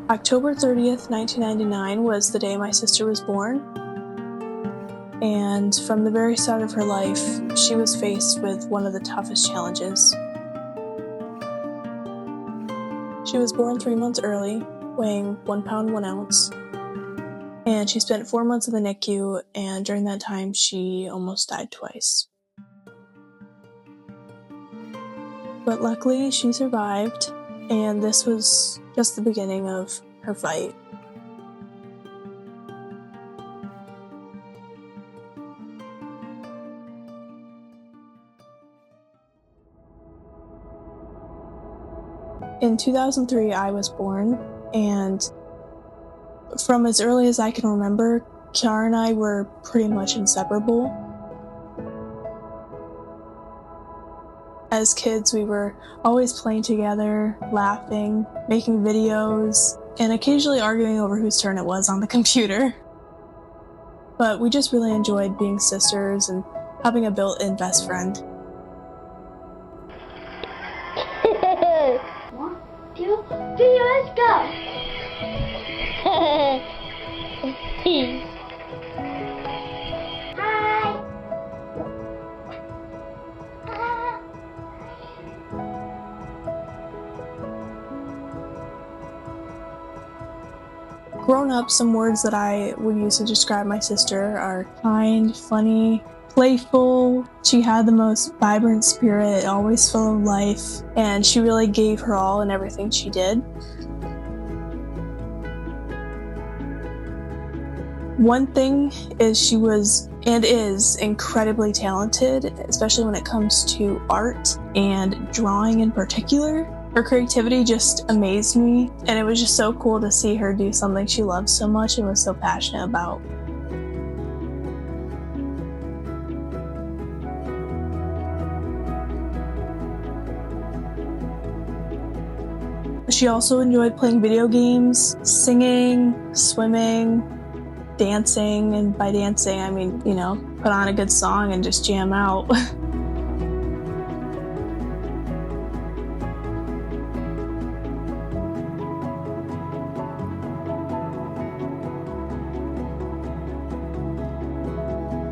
October 30th, 1999 was the day my sister was born. And from the very start of her life, she was faced with one of the toughest challenges. She was born 3 months early, weighing 1 pound 1 ounce. And she spent 4 months in the NICU, and during that time, she almost died twice. But luckily, she survived, and this was just the beginning of her fight. In 2003, I was born, and from as early as I can remember, Kiara and I were pretty much inseparable. As kids, we were always playing together, laughing, making videos, and occasionally arguing over whose turn it was on the computer. But we just really enjoyed being sisters and having a built-in best friend. 1, 2, 3, let's go! Hi! Growing up, some words that I would use to describe my sister are kind, funny, playful. She had the most vibrant spirit, always full of life, and she really gave her all in everything she did. One thing is she was and is incredibly talented, especially when it comes to art and drawing in particular. Her creativity just amazed me, and it was just so cool to see her do something she loved so much and was so passionate about. She also enjoyed playing video games, singing, swimming, dancing, and by dancing I mean, put on a good song and just jam out.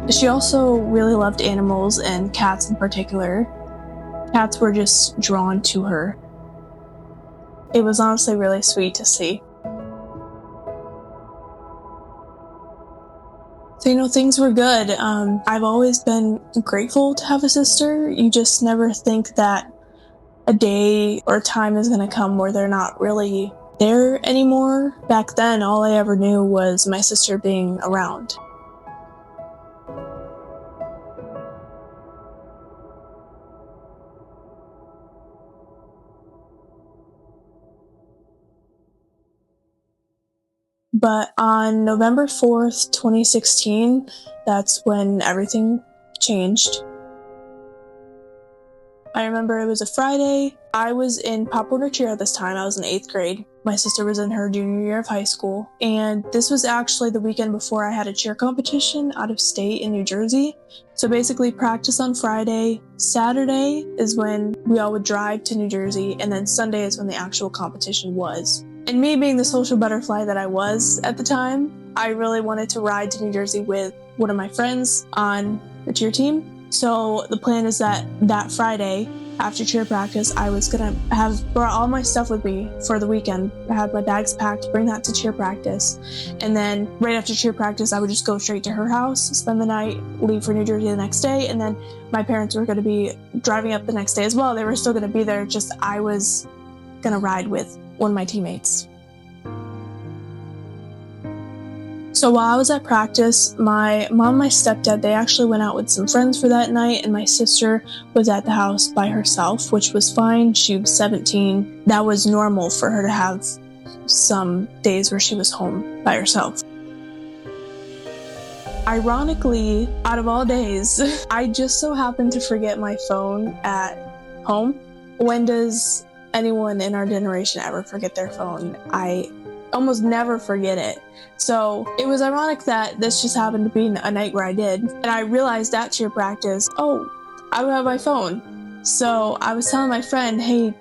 She also really loved animals, and cats in particular. Cats were just drawn to her. It was honestly really sweet to see. So, things were good. I've always been grateful to have a sister. You just never think that a day or time is going to come where they're not really there anymore. Back then, all I ever knew was my sister being around. But on November 4th, 2016, that's when everything changed. I remember it was a Friday. I was in Pop Warner cheer at this time. I was in 8th grade. My sister was in her junior year of high school. And this was actually the weekend before I had a cheer competition out of state in New Jersey. So basically practice on Friday. Saturday is when we all would drive to New Jersey. And then Sunday is when the actual competition was. And me being the social butterfly that I was at the time, I really wanted to ride to New Jersey with one of my friends on the cheer team. So the plan is that Friday, after cheer practice, I was gonna have brought all my stuff with me for the weekend. I had my bags packed, bring that to cheer practice. And then right after cheer practice, I would just go straight to her house, spend the night, leave for New Jersey the next day. And then my parents were gonna be driving up the next day as well. They were still gonna be there, just I was gonna ride with one of my teammates. So while I was at practice, my mom and my stepdad, they actually went out with some friends for that night, and my sister was at the house by herself, which was fine. She was 17. That was normal for her to have some days where she was home by herself. Ironically, out of all days, I just so happened to forget my phone at home. When does anyone in our generation ever forget their phone? I almost never forget it. So it was ironic that this just happened to be a night where I did. And I realized at cheer practice, I would have my phone. So I was telling my friend, hey,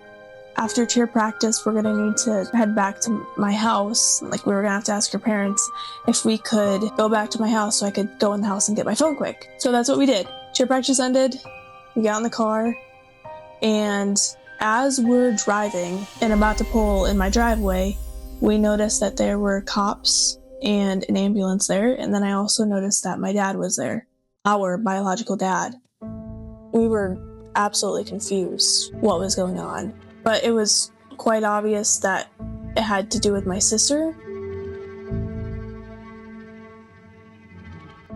after cheer practice, we're gonna need to head back to my house. Like, we were gonna have to ask your parents if we could go back to my house so I could go in the house and get my phone quick. So that's what we did. Cheer practice ended, we got in the car, and as we're driving and about to pull in my driveway, we noticed that there were cops and an ambulance there, and then I also noticed that my dad was there, our biological dad. We were absolutely confused what was going on, but it was quite obvious that it had to do with my sister.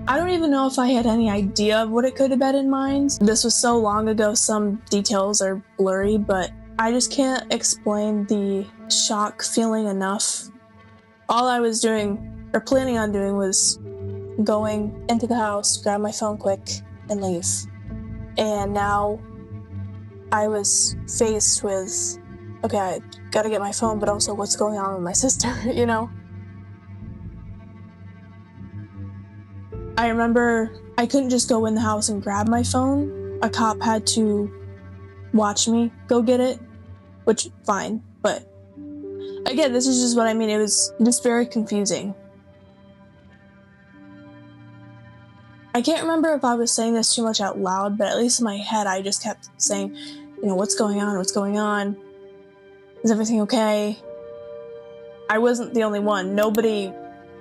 I don't even know if I had any idea of what it could have been in mind. This was so long ago, some details are blurry, but I just can't explain the shock feeling enough. All I was doing, or planning on doing, was going into the house, grab my phone quick, and leave. And now I was faced with, okay, I gotta get my phone, but also what's going on with my sister, you know? I remember I couldn't just go in the house and grab my phone. A cop had to watch me go get it, which, fine, but again, this is just what I mean. It was just very confusing. I can't remember if I was saying this too much out loud, but at least in my head, I just kept saying, you know, what's going on? What's going on? Is everything okay? I wasn't the only one. Nobody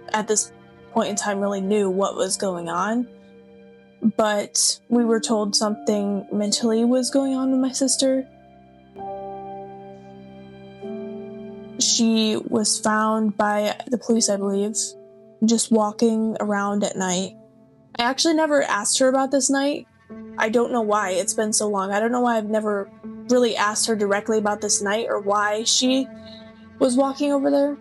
at this point in time really knew what was going on, but we were told something mentally was going on with my sister. She was found by the police, I believe, just walking around at night. I actually never asked her about this night. I don't know why. It's been so long. I don't know why I've never really asked her directly about this night or why she was walking over there.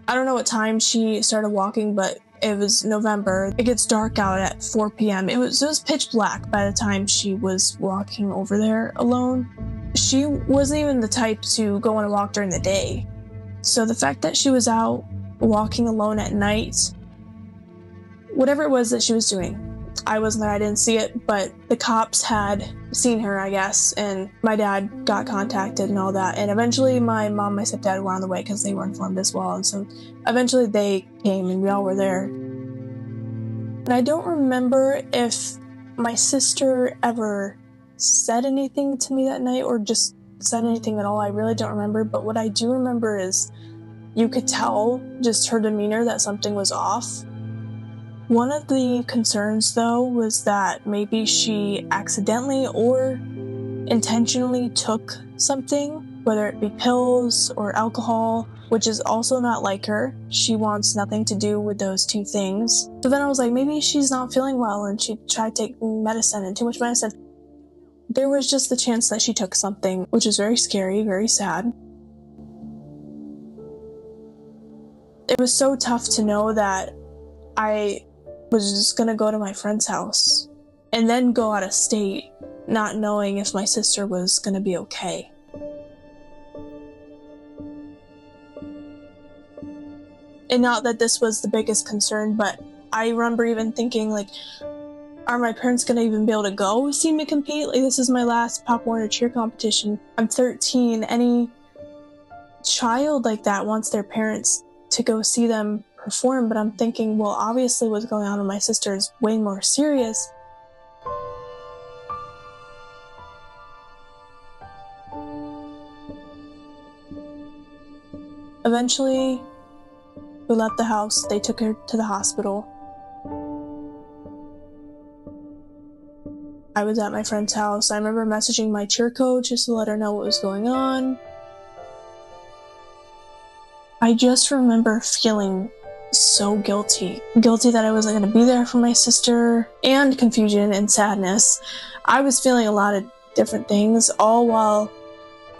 I don't know what time she started walking, but it was November. It gets dark out at 4 p.m. It was pitch black by the time she was walking over there alone. She wasn't even the type to go on a walk during the day. So the fact that she was out walking alone at night, whatever it was that she was doing, I wasn't there, I didn't see it, but the cops had seen her, I guess, and my dad got contacted and all that, and eventually my mom and my stepdad were on the way because they were informed as well, and so eventually they came and we all were there. And I don't remember if my sister ever said anything to me that night or just said anything at all. I really don't remember, but what I do remember is you could tell just her demeanor that something was off. One of the concerns, though, was that maybe she accidentally or intentionally took something, whether it be pills or alcohol, which is also not like her. She wants nothing to do with those two things. So then I was like, maybe she's not feeling well and she tried to take medicine and too much medicine. There was just the chance that she took something, which is very scary, very sad. It was so tough to know that I was just gonna go to my friend's house and then go out of state, not knowing if my sister was gonna be okay. And not that this was the biggest concern, but I remember even thinking, like, are my parents gonna even be able to go see me compete? Like, this is my last Pop Warner cheer competition. I'm 13. Any child like that wants their parents to go see them perform, but I'm thinking, well, obviously what's going on with my sister is way more serious. Eventually, we left the house. They took her to the hospital. I was at my friend's house. I remember messaging my cheer coach just to let her know what was going on. I just remember feeling so guilty that I wasn't going to be there for my sister, and confusion and sadness. I was feeling a lot of different things, all while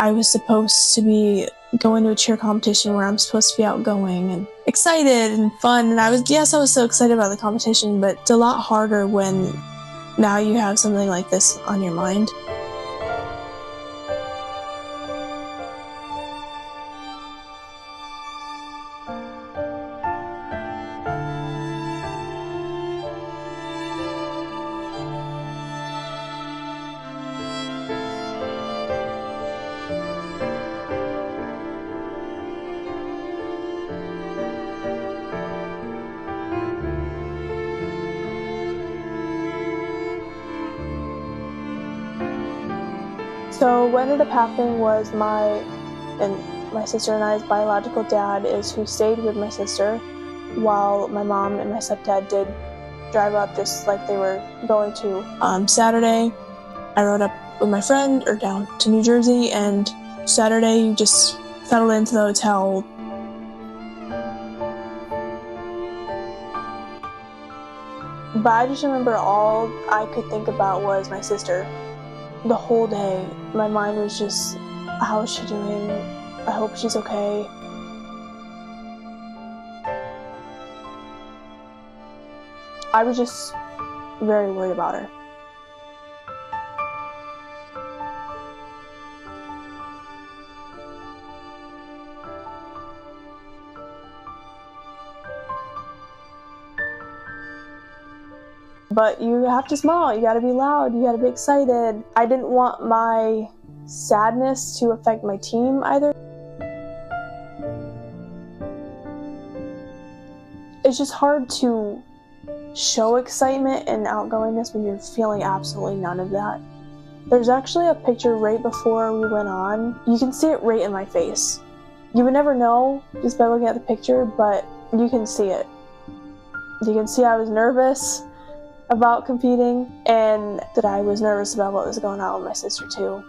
I was supposed to be going to a cheer competition where I'm supposed to be outgoing and excited and fun. And I was so excited about the competition, but it's a lot harder when now you have something like this on your mind. So what ended up happening was my sister and I's biological dad is who stayed with my sister, while my mom and my stepdad did drive up just like they were going to. Saturday, I rode up with my friend down to New Jersey, and Saturday just settled into the hotel. But I just remember all I could think about was my sister. The whole day, my mind was just, how is she doing? I hope she's okay. I was just very worried about her. But you have to smile, you gotta be loud, you gotta be excited. I didn't want my sadness to affect my team either. It's just hard to show excitement and outgoingness when you're feeling absolutely none of that. There's actually a picture right before we went on. You can see it right in my face. You would never know just by looking at the picture, but you can see it. You can see I was nervous about competing, and that I was nervous about what was going on with my sister too.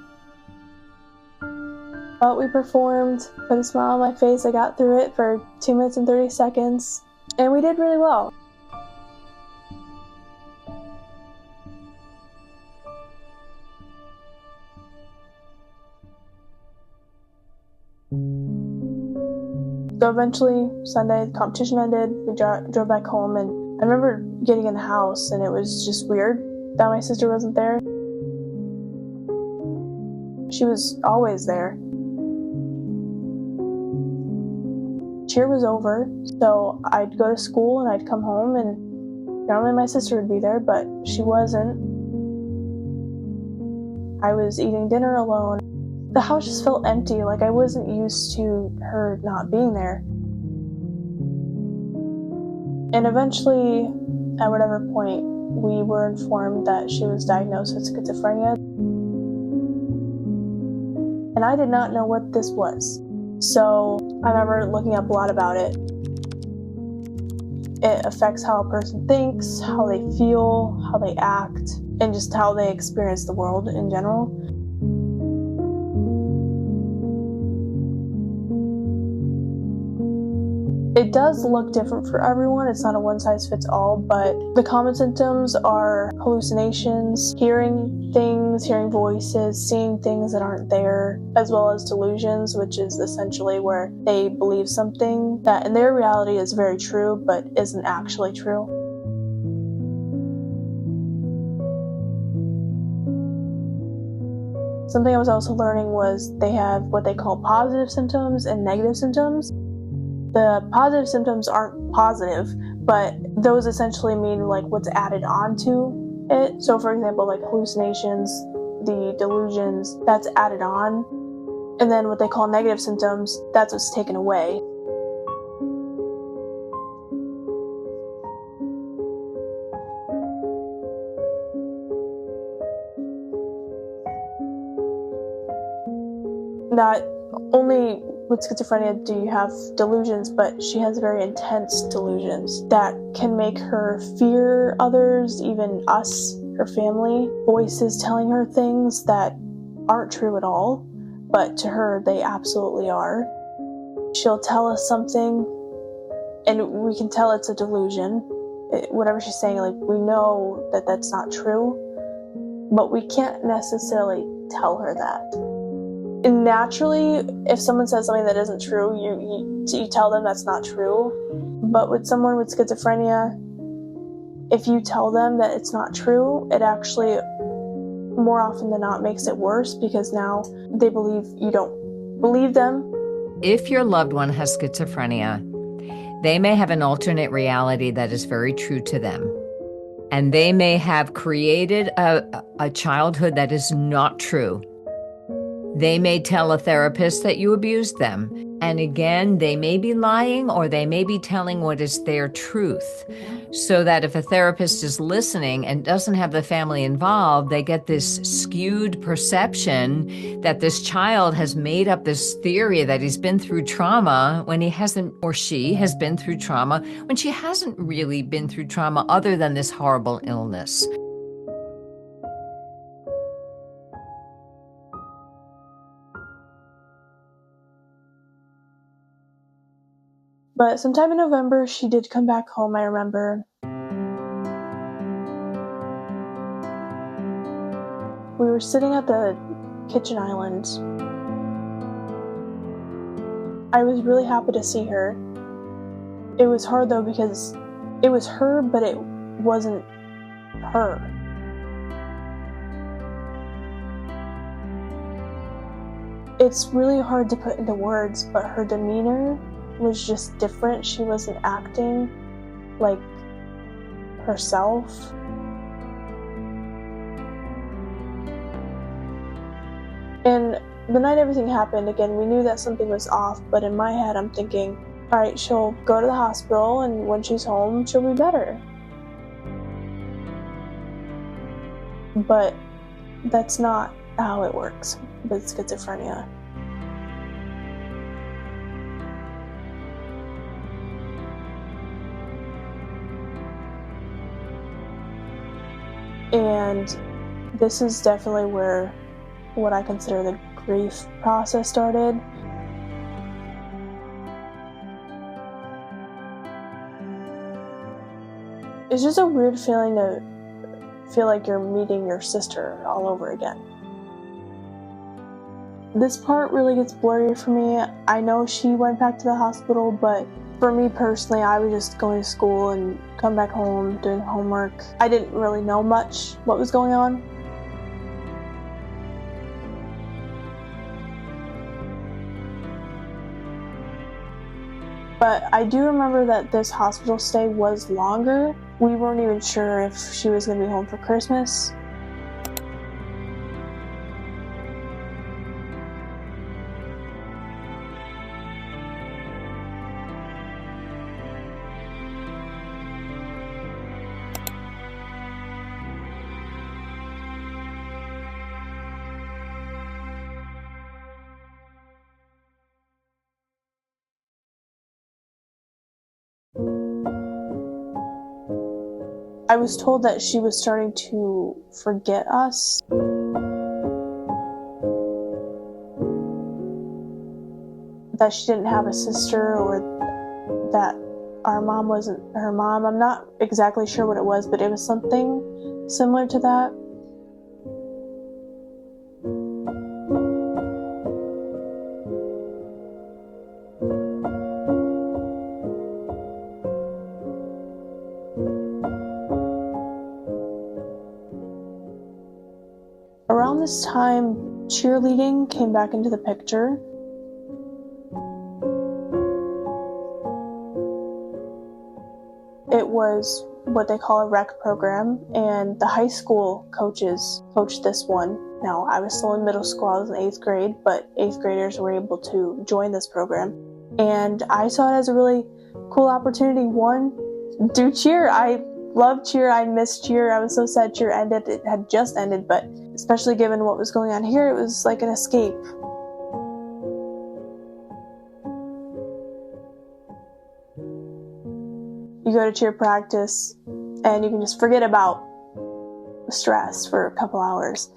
But we performed, put a smile on my face. I got through it for 2 minutes and 30 seconds, and we did really well. So eventually, Sunday, the competition ended, we drove back home, and I remember getting in the house, and it was just weird that my sister wasn't there. She was always there. Cheer was over, so I'd go to school and I'd come home, and normally my sister would be there, but she wasn't. I was eating dinner alone. The house just felt empty, like I wasn't used to her not being there. And eventually, at whatever point, we were informed that she was diagnosed with schizophrenia. And I did not know what this was. So I remember looking up a lot about it. It affects how a person thinks, how they feel, how they act, and just how they experience the world in general. It does look different for everyone. It's not a one-size-fits-all, but the common symptoms are hallucinations, hearing things, hearing voices, seeing things that aren't there, as well as delusions, which is essentially where they believe something that in their reality is very true, but isn't actually true. Something I was also learning was they have what they call positive symptoms and negative symptoms. The positive symptoms aren't positive, but those essentially mean like what's added onto it. So for example, like hallucinations, the delusions, that's added on. And then what they call negative symptoms, that's what's taken away. Not only with schizophrenia do you have delusions, but she has very intense delusions that can make her fear others, even us, her family. Voices telling her things that aren't true at all, but to her they absolutely are. She'll tell us something and we can tell it's a delusion. Whatever she's saying, like, we know that that's not true, but we can't necessarily tell her that. And naturally, if someone says something that isn't true, you tell them that's not true. But with someone with schizophrenia, if you tell them that it's not true, it actually, more often than not, makes it worse, because now they believe you don't believe them. If your loved one has schizophrenia, they may have an alternate reality that is very true to them. And they may have created a childhood that is not true. They may tell a therapist that you abused them. And again, they may be lying or they may be telling what is their truth. So that if a therapist is listening and doesn't have the family involved, they get this skewed perception that this child has made up this theory that he's been through trauma when he hasn't, or she has been through trauma when she hasn't really been through trauma other than this horrible illness. But sometime in November, she did come back home, I remember. We were sitting at the kitchen island. I was really happy to see her. It was hard though because it was her, but it wasn't her. It's really hard to put into words, but her demeanor was just different. She wasn't acting like herself. And the night everything happened, again, we knew that something was off, but in my head I'm thinking, all right, she'll go to the hospital and when she's home, she'll be better. But that's not how it works with schizophrenia. And this is definitely where what I consider the grief process started. It's just a weird feeling to feel like you're meeting your sister all over again. This part really gets blurry for me. I know she went back to the hospital, but for me personally, I was just going to school and come back home, doing homework. I didn't really know much what was going on. But I do remember that this hospital stay was longer. We weren't even sure if she was going to be home for Christmas. I was told that she was starting to forget us. That she didn't have a sister, or that our mom wasn't her mom. I'm not exactly sure what it was, but it was something similar to that. Around this time, cheerleading came back into the picture. It was what they call a rec program, and the high school coaches coached this one. Now, I was still in middle school, I was in 8th grade, but 8th graders were able to join this program. And I saw it as a really cool opportunity. One, do cheer. I love cheer, I miss cheer. I was so sad cheer ended. It had just ended, but especially given what was going on here, it was like an escape. You go to cheer practice and you can just forget about stress for a couple hours.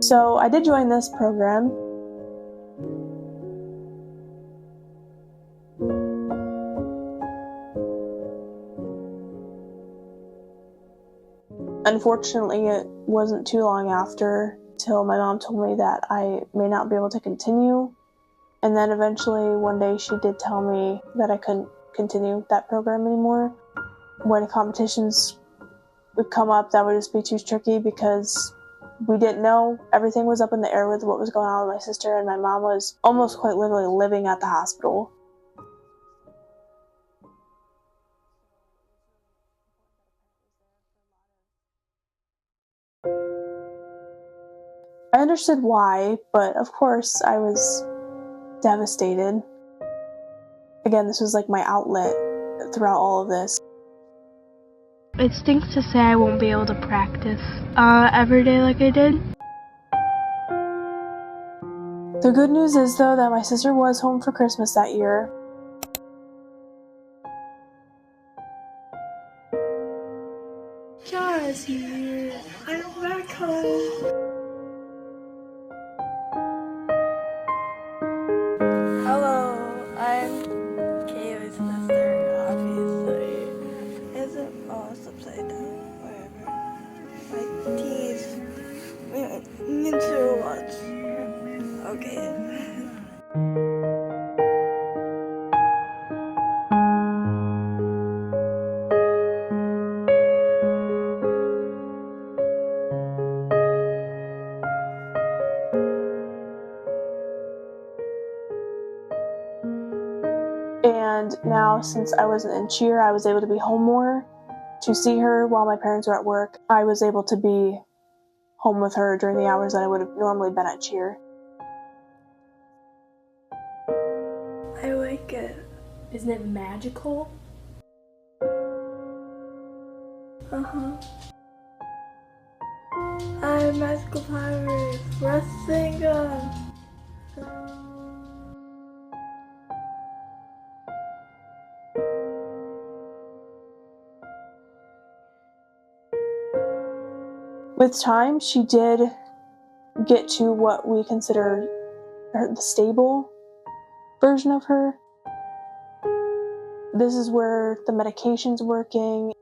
So I did join this program. Unfortunately, it wasn't too long after till my mom told me that I may not be able to continue. And then eventually one day she did tell me that I couldn't continue that program anymore. When competitions would come up, that would just be too tricky because we didn't know. Everything was up in the air with what was going on with my sister, and my mom was almost quite literally living at the hospital. I understood why, but of course I was devastated. Again, this was like my outlet throughout all of this. It stinks to say I won't be able to practice every day like I did. The good news is, though, that my sister was home for Christmas that year. Kiara's here. I'm back home. Hello, I'm Kaylee's sister, obviously. Isn't almost upside down, whatever. My teeth mean too much. Okay. And now, since I wasn't in cheer, I was able to be home more to see her while my parents were at work. I was able to be home with her during the hours that I would have normally been at cheer. I like it. Isn't it magical? Uh-huh. I have magical powers. Wrestling gun. With time, she did get to what we consider the stable version of her. This is where the medication's working.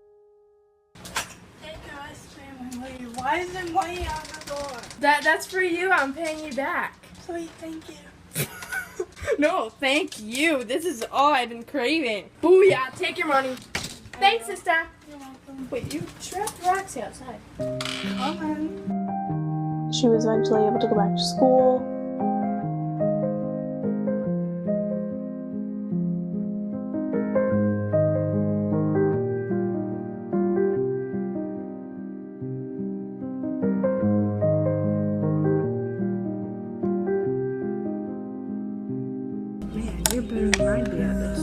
Hey guys, family, why is there money on the door? That's for you. I'm paying you back. Sweet, thank you. No, thank you. This is all I've been craving. Booyah! Take your money. Thanks, sister. You're welcome. Wait, you trapped Roxy outside. Come in. She was eventually able to go back to school. Man, you're better than I'd be at this.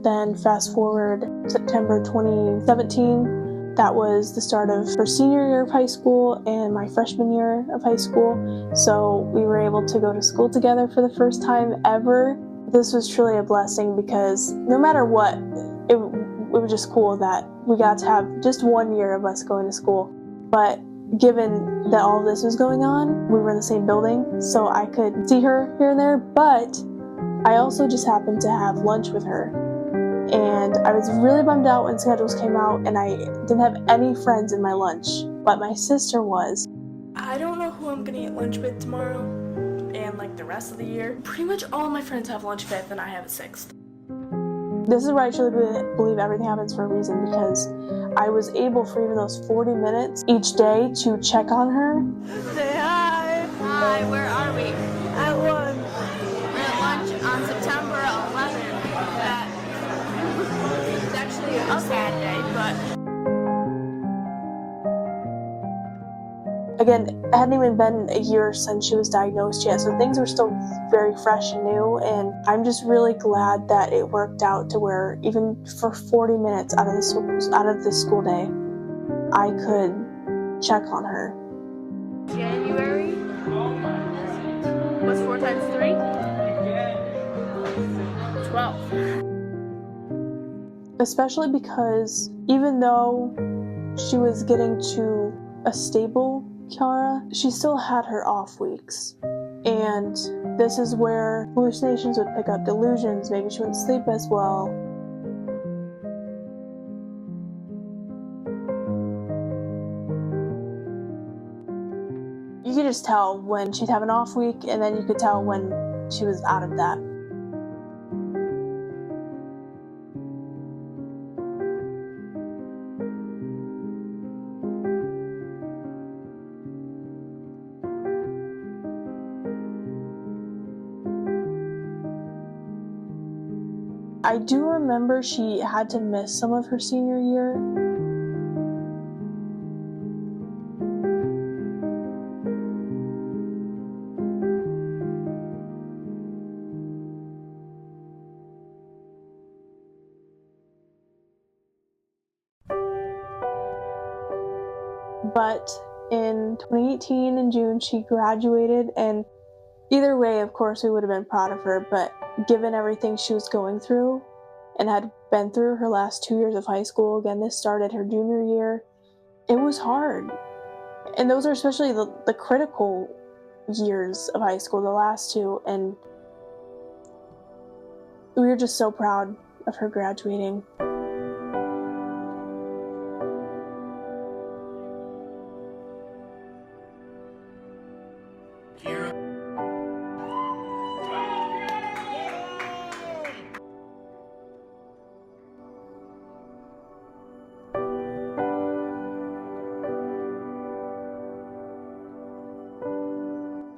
Then fast forward September 2017, that was the start of her senior year of high school and my freshman year of high school. So we were able to go to school together for the first time ever. This was truly a blessing because no matter what, it was just cool that we got to have just 1 year of us going to school. But given that all of this was going on, we were in the same building, so I could see her here and there, but I also just happened to have lunch with her. And I was really bummed out when schedules came out and I didn't have any friends in my lunch, but my sister was. I don't know who I'm gonna eat lunch with tomorrow and like the rest of the year. Pretty much all my friends have lunch 5th and I have a 6th. This is where I truly believe everything happens for a reason, because I was able for even those 40 minutes each day to check on her. Say hi. Hi, where are we? At lunch. We're at lunch on September 11th. It's actually a sad day, but Again, it hadn't even been a year since she was diagnosed yet, so things were still very fresh and new, and I'm just really glad that it worked out to where even for 40 minutes out of the school day, I could check on her. January? What's 4 times 3? 12. Especially because even though she was getting to a stable Kiara, she still had her off weeks. And this is where hallucinations would pick up, delusions, maybe she wouldn't sleep as well. You could just tell when she'd have an off week, and then you could tell when she was out of that. I do remember she had to miss some of her senior year. But in 2018 in June, she graduated, and either way, of course, we would have been proud of her, but given everything she was going through and had been through her last 2 years of high school, again, this started her junior year, it was hard. And those are especially the critical years of high school, the last two, and we were just so proud of her graduating.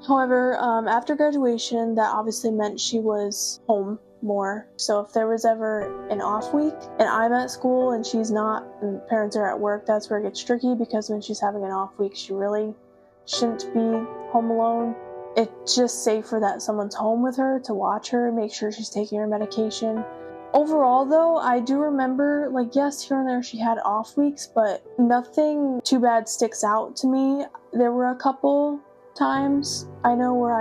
However, after graduation, that obviously meant she was home more. So if there was ever an off week and I'm at school and she's not, and parents are at work, that's where it gets tricky, because when she's having an off week, she really shouldn't be home alone. It's just safer that someone's home with her to watch her and make sure she's taking her medication. Overall, though, I do remember, yes, here and there she had off weeks, but nothing too bad sticks out to me. There were a couple times I know where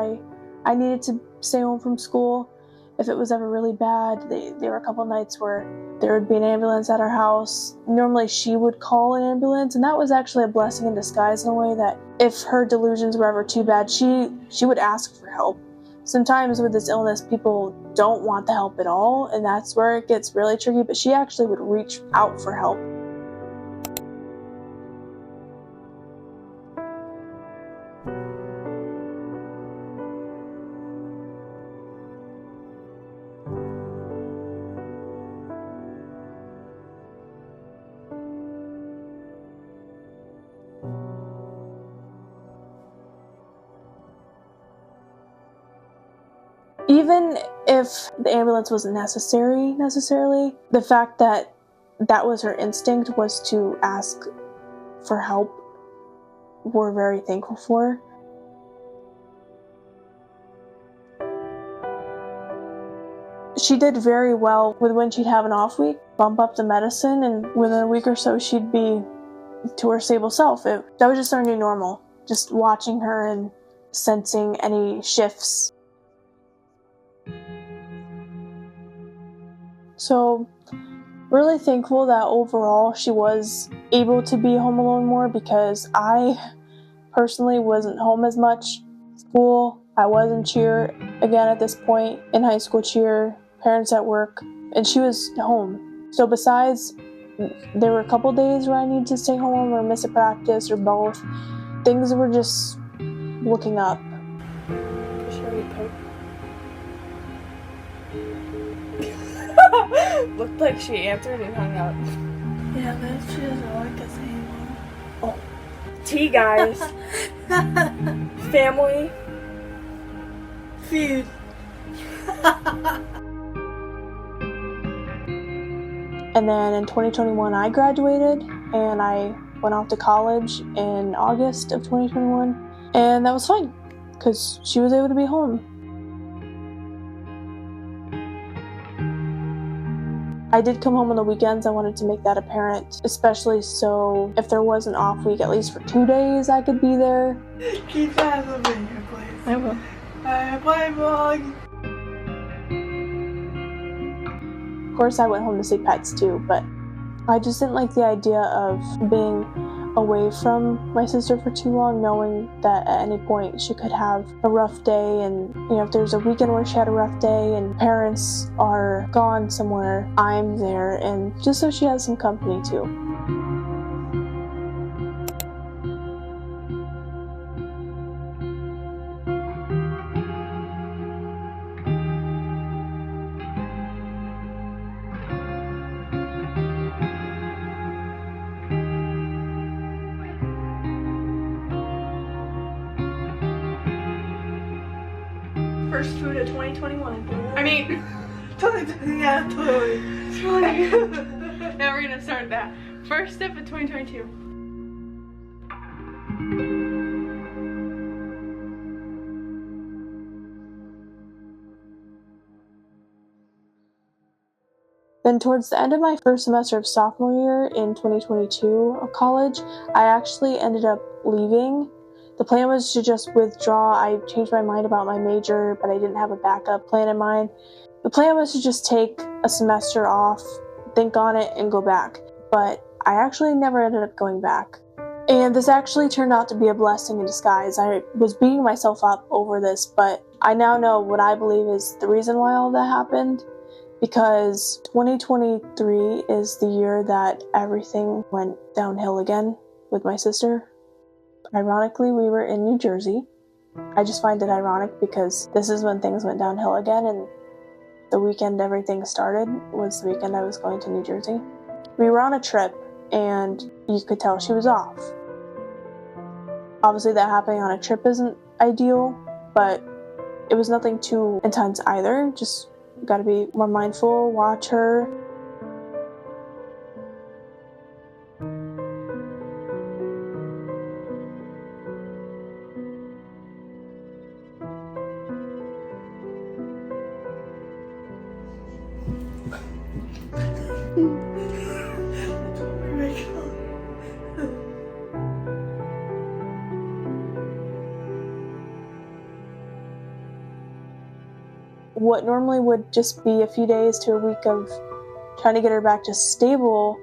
I needed to stay home from school if it was ever really bad. There were a couple nights where there would be an ambulance at our house. Normally she would call an ambulance, and that was actually a blessing in disguise in a way, that if her delusions were ever too bad, she would ask for help. Sometimes with this illness, people don't want the help at all, and that's where it gets really tricky, but she actually would reach out for help. Even if the ambulance wasn't necessarily, the fact that that was her instinct, was to ask for help, we're very thankful for. She did very well with when she'd have an off week, bump up the medicine, and within a week or so she'd be to her stable self. That was just our new normal, just watching her and sensing any shifts. So, really thankful that overall she was able to be home alone more, because I personally wasn't home as much. School, I was in cheer again at this point, in high school cheer, parents at work, and she was home. So besides, there were a couple days where I needed to stay home or miss a practice or both. Things were just looking up. Looked like she answered and hung up. Yeah, but she doesn't like us anymore. Oh. Tea, guys. Family. Food. And then in 2021, I graduated, and I went off to college in August of 2021. And that was fine, because she was able to be home. I did come home on the weekends. I wanted to make that apparent, especially so if there was an off week, at least for 2 days, I could be there. Keep that in the video, please. I will. Bye, vlog. Of course, I went home to see pets too, but I just didn't like the idea of being away from my sister for too long, knowing that at any point she could have a rough day, and if there's a weekend where she had a rough day and parents are gone somewhere, I'm there, and just so she has some company too. First food of 2021. I mean, Yeah, totally. Now we're gonna start that. First step of 2022. Then towards the end of my first semester of sophomore year in 2022 of college, I actually ended up leaving. The plan was to just withdraw. I changed my mind about my major, but I didn't have a backup plan in mind. The plan was to just take a semester off, think on it, and go back. But I actually never ended up going back. And this actually turned out to be a blessing in disguise. I was beating myself up over this, but I now know what I believe is the reason why all that happened. Because 2023 is the year that everything went downhill again with my sister. Ironically, we were in New Jersey. I just find it ironic because this is when things went downhill again, and the weekend everything started was the weekend I was going to New Jersey. We were on a trip, and you could tell she was off. Obviously, that happening on a trip isn't ideal, but it was nothing too intense either. Just gotta be more mindful, watch her. What normally would just be a few days to a week of trying to get her back to stable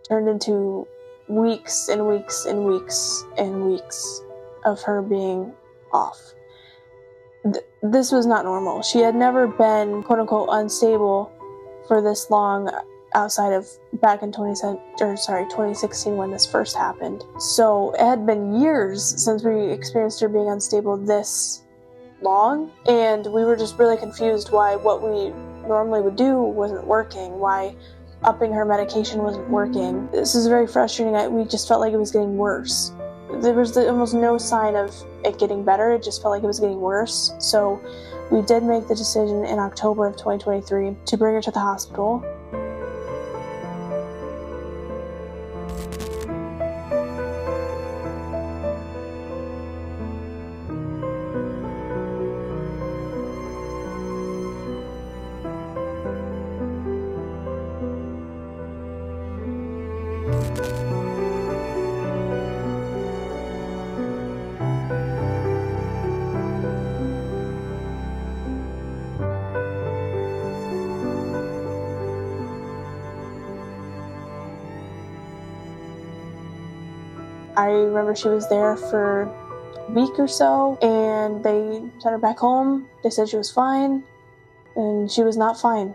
turned into weeks and weeks and weeks and weeks of her being off. This was not normal. She had never been quote-unquote unstable for this long outside of back in 2016 when this first happened. So it had been years since we experienced her being unstable this long, and we were just really confused why what we normally would do wasn't working, why upping her medication wasn't working. This is very frustrating. We just felt like it was getting worse. There was almost no sign of it getting better. It just felt like it was getting worse. So we did make the decision in October of 2023 to bring her to the hospital. I remember she was there for a week or so, and they sent her back home. They said she was fine, and she was not fine.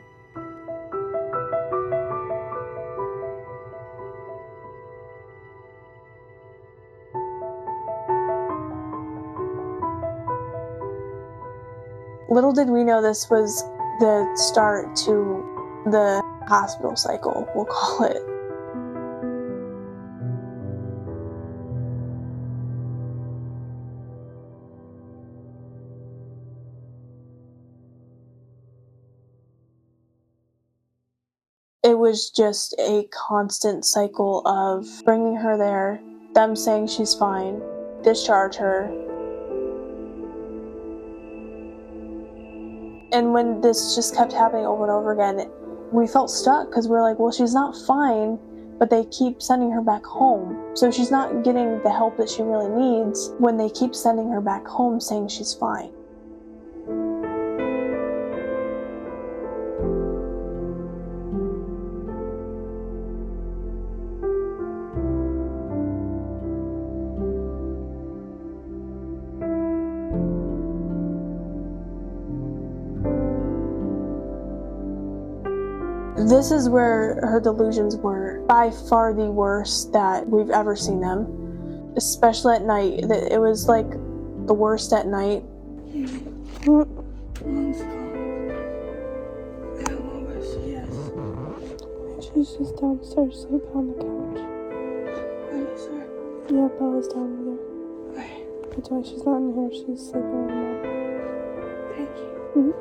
Little did we know this was the start to the hospital cycle, we'll call it. It was just a constant cycle of bringing her there, them saying she's fine, discharge her. And when this just kept happening over and over again, we felt stuck because we're like, well, she's not fine, but they keep sending her back home. So she's not getting the help that she really needs when they keep sending her back home saying she's fine. This is where her delusions were by far the worst that we've ever seen them, especially at night. It was like the worst at night. She's just downstairs sleeping on the couch. Yeah, Bella's down there. That's why she's not in here. She's sleeping with Mom. Thank you. Mm-hmm.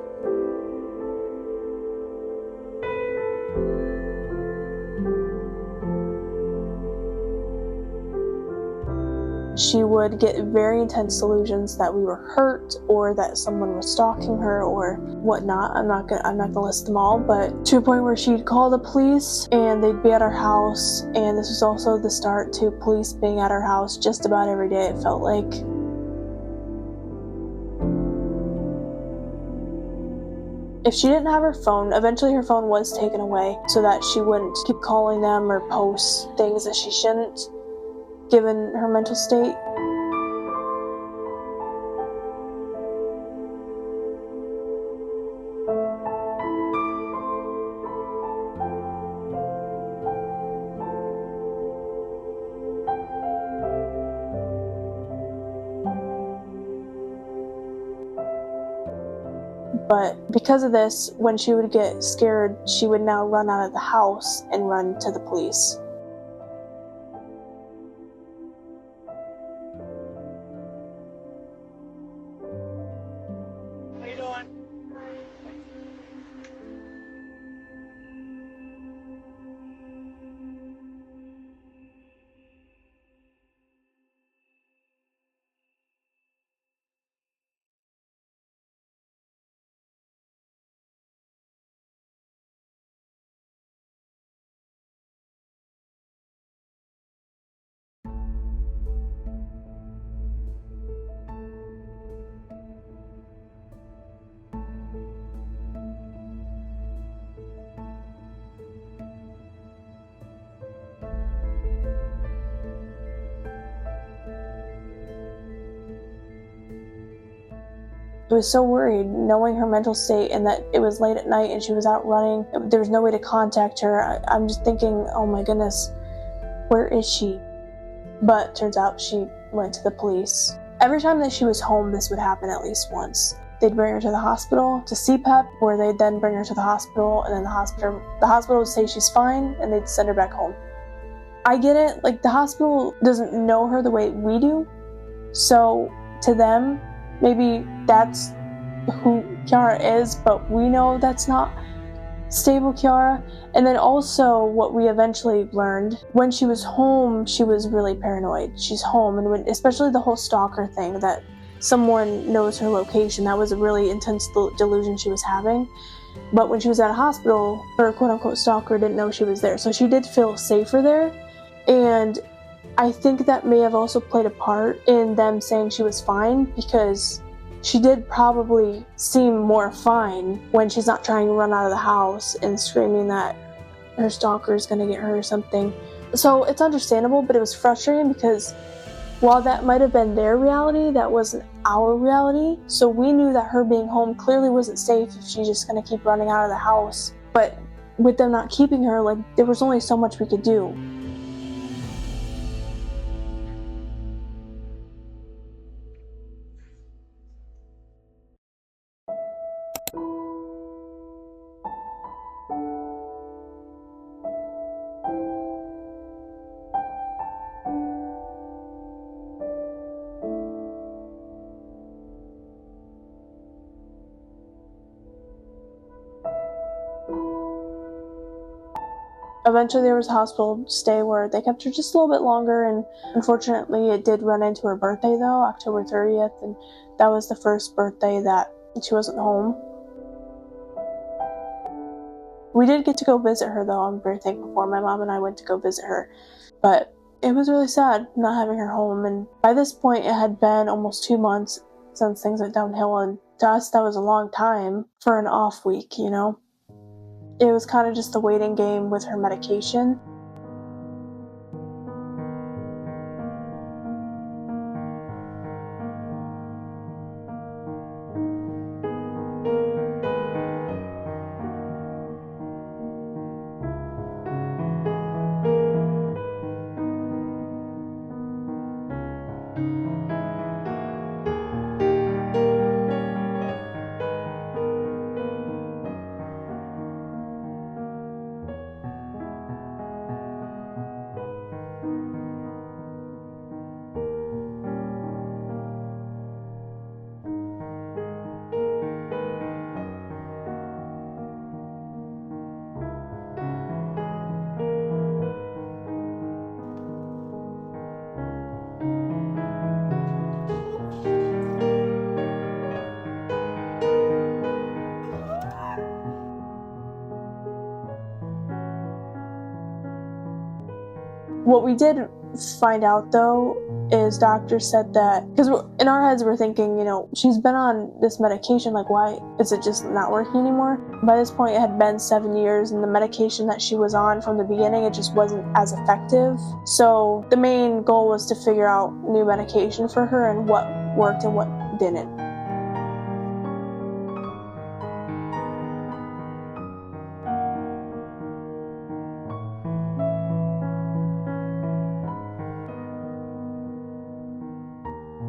she would get very intense delusions that we were hurt or that someone was stalking her or whatnot. I'm not gonna list them all, but to a point where she'd call the police and they'd be at our house. And this was also the start to police being at our house just about every day, it felt like. If she didn't have her phone, eventually her phone was taken away so that she wouldn't keep calling them or post things that she shouldn't, given her mental state. But because of this, when she would get scared, she would now run out of the house and run to the police. How you doing? I was so worried knowing her mental state and that it was late at night and she was out running. There was no way to contact her. I'm just thinking, oh my goodness, where is she? But turns out she went to the police. Every time that she was home, this would happen at least once. They'd bring her to the hospital to CPAP, where they'd then bring her to the hospital, and then the hospital would say she's fine, and they'd send her back home. I get it, like the hospital doesn't know her the way we do, so to them, maybe that's who Kiara is, but we know that's not stable Kiara. And then also what we eventually learned, when she was home, she was really paranoid. She's home, and especially the whole stalker thing, that someone knows her location, that was a really intense delusion she was having. But when she was at a hospital, her quote-unquote stalker didn't know she was there, so she did feel safer there. And I think that may have also played a part in them saying she was fine, because she did probably seem more fine when she's not trying to run out of the house and screaming that her stalker is going to get her or something. So it's understandable, but it was frustrating because while that might have been their reality, that wasn't our reality. So we knew that her being home clearly wasn't safe if she's just going to keep running out of the house. But with them not keeping her, like, there was only so much we could do. Eventually there was a hospital stay where they kept her just a little bit longer, and unfortunately it did run into her birthday though, October 30th, and that was the first birthday that she wasn't home. We did get to go visit her though, I'm very thankful for. My mom and I went to go visit her, but it was really sad not having her home, and by this point it had been almost 2 months since things went downhill, and to us that was a long time for an off week, you know? It was kind of just the waiting game with her medication. What we did find out though is doctors said that, because in our heads we're thinking, she's been on this medication, like why is it just not working anymore? By this point it had been 7 years, and the medication that she was on from the beginning, it just wasn't as effective. So the main goal was to figure out new medication for her and what worked and what didn't.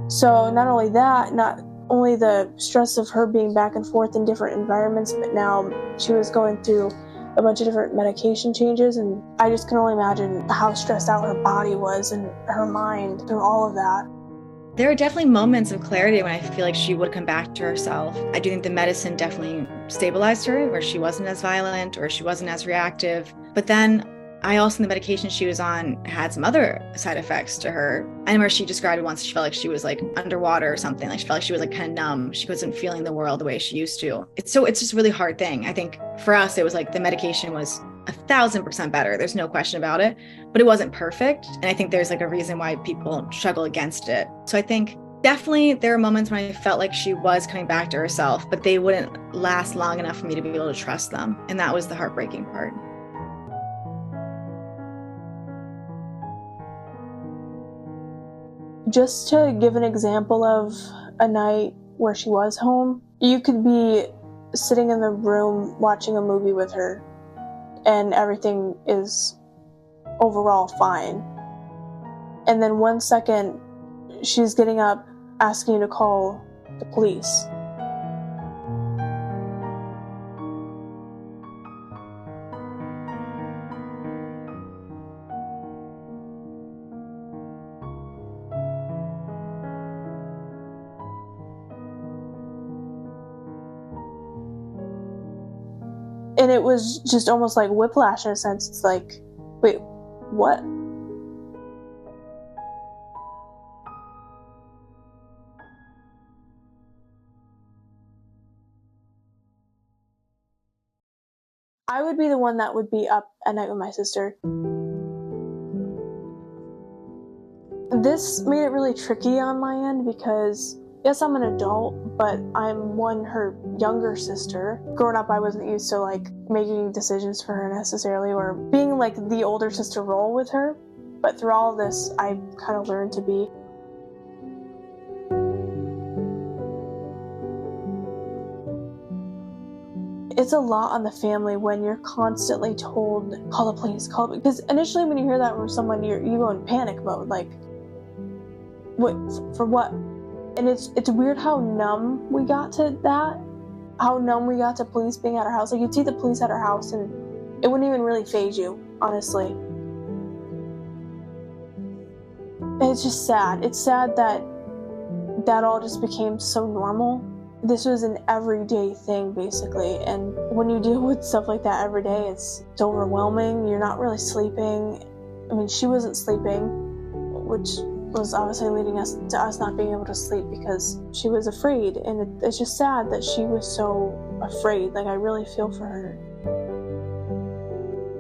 So not only that, not only the stress of her being back and forth in different environments, but now she was going through a bunch of different medication changes, and I just can only imagine how stressed out her body was and her mind through all of that. There are definitely moments of clarity when I feel like she would come back to herself. I do think the medicine definitely stabilized her, where she wasn't as violent or she wasn't as reactive. But then I also, the medication she was on had some other side effects to her. I remember she described it once, she felt like she was like underwater or something. Like she felt like she was like kind of numb. She wasn't feeling the world the way she used to. It's just a really hard thing. I think for us, it was like the medication was 1,000% better. There's no question about it, but it wasn't perfect. And I think there's like a reason why people struggle against it. So I think definitely there are moments when I felt like she was coming back to herself, but they wouldn't last long enough for me to be able to trust them. And that was the heartbreaking part. Just to give an example of a night where she was home, you could be sitting in the room watching a movie with her and everything is overall fine. And then 1 second, she's getting up asking you to call the police. And it was just almost like whiplash in a sense. It's like, wait, what? I would be the one that would be up at night with my sister. This made it really tricky on my end because, yes, I'm an adult, but I'm her younger sister. Growing up, I wasn't used to like making decisions for her necessarily, or being like the older sister role with her. But through all of this, I kind of learned to be. It's a lot on the family when you're constantly told, call the police, because initially when you hear that from someone, you go in panic mode, like, what, for what? And it's weird how numb we got to that, how numb we got to police being at our house. Like, you'd see the police at our house and it wouldn't even really faze you, honestly. And it's just sad. It's sad that all just became so normal. This was an everyday thing, basically, and when you deal with stuff like that every day, it's overwhelming. You're not really sleeping. I mean, she wasn't sleeping, which was obviously leading us to us not being able to sleep because she was afraid, and it's just sad that she was so afraid. Like, I really feel for her.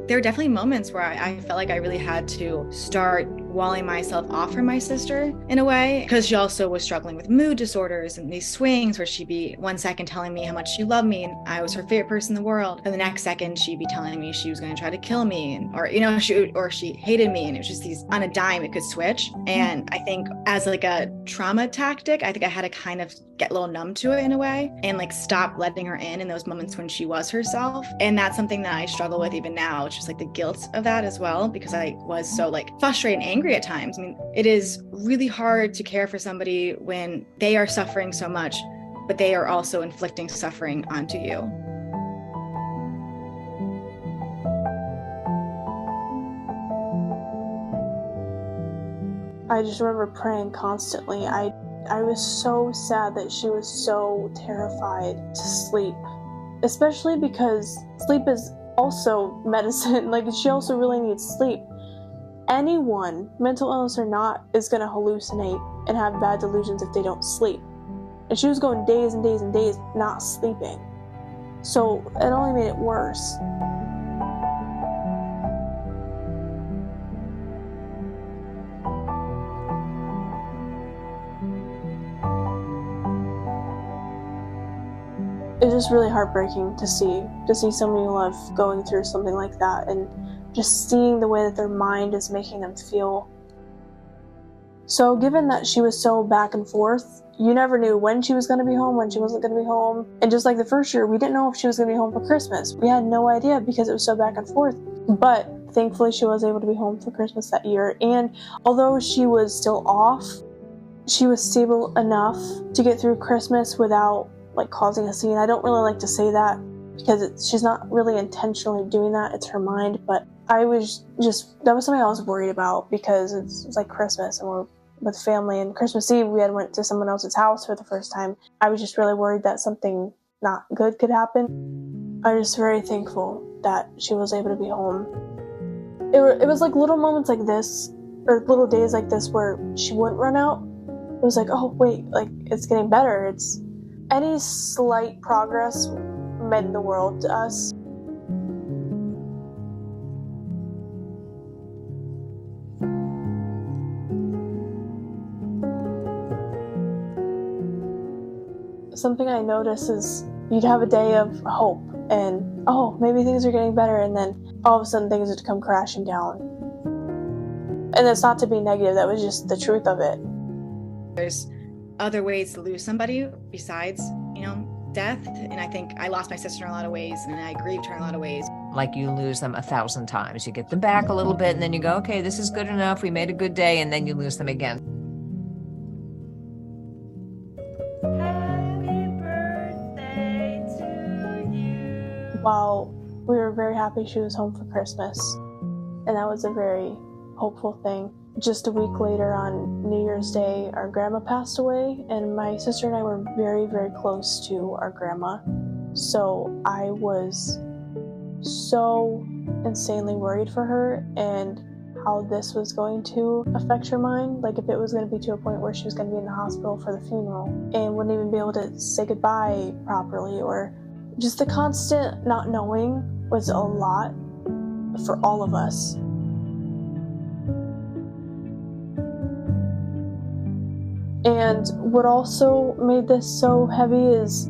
There were definitely moments where I felt like I really had to start walling myself off from my sister in a way, because she also was struggling with mood disorders and these swings where she'd be 1 second telling me how much she loved me and I was her favorite person in the world, and the next second she'd be telling me she was going to try to kill me, or she hated me, and it was just these, on a dime it could switch. And I think as like a trauma tactic, I think I had to kind of get a little numb to it in a way and like stop letting her in those moments when she was herself. And that's something that I struggle with even now, which is like the guilt of that as well, because I was so like frustrated and angry at times. I mean, it is really hard to care for somebody when they are suffering so much, but they are also inflicting suffering onto you. I just remember praying constantly. I was so sad that she was so terrified to sleep, especially because sleep is also medicine. Like, she also really needs sleep. Anyone, mental illness or not, is going to hallucinate and have bad delusions if they don't sleep. And she was going days and days and days not sleeping. So it only made it worse. it's just really heartbreaking to see somebody you love going through something like that, and just seeing the way that their mind is making them feel. So given that she was so back and forth, you never knew when she was going to be home, when she wasn't going to be home. And just like the first year, we didn't know if she was going to be home for Christmas. We had no idea because it was so back and forth. But thankfully, she was able to be home for Christmas that year. And although she was still off, she was stable enough to get through Christmas without like causing a scene. I don't really like to say that because she's not really intentionally doing that. It's her mind. But I was just, that was something I was worried about because it's like Christmas and we're with family, and Christmas Eve we had went to someone else's house for the first time. I was just really worried that something not good could happen. I'm just very thankful that she was able to be home. It was like little moments like this, or little days like this where she wouldn't run out. It was like, oh wait, like it's getting better. It's any slight progress meant the world to us. Something I noticed is you'd have a day of hope and, oh, maybe things are getting better, and then all of a sudden things would come crashing down. And it's not to be negative, that was just the truth of it. There's other ways to lose somebody besides, death. And I think I lost my sister in a lot of ways, and I grieved her in a lot of ways. Like you lose them 1,000 times. You get them back a little bit, and then you go, okay, this is good enough. We made a good day, and then you lose them again. While we were very happy she was home for Christmas, and that was a very hopeful thing. Just a week later on New Year's Day, our grandma passed away, and my sister and I were very, very close to our grandma. So I was so insanely worried for her and how this was going to affect her mind. Like if it was going to be to a point where she was going to be in the hospital for the funeral and wouldn't even be able to say goodbye properly, or just the constant not knowing was a lot for all of us. And what also made this so heavy is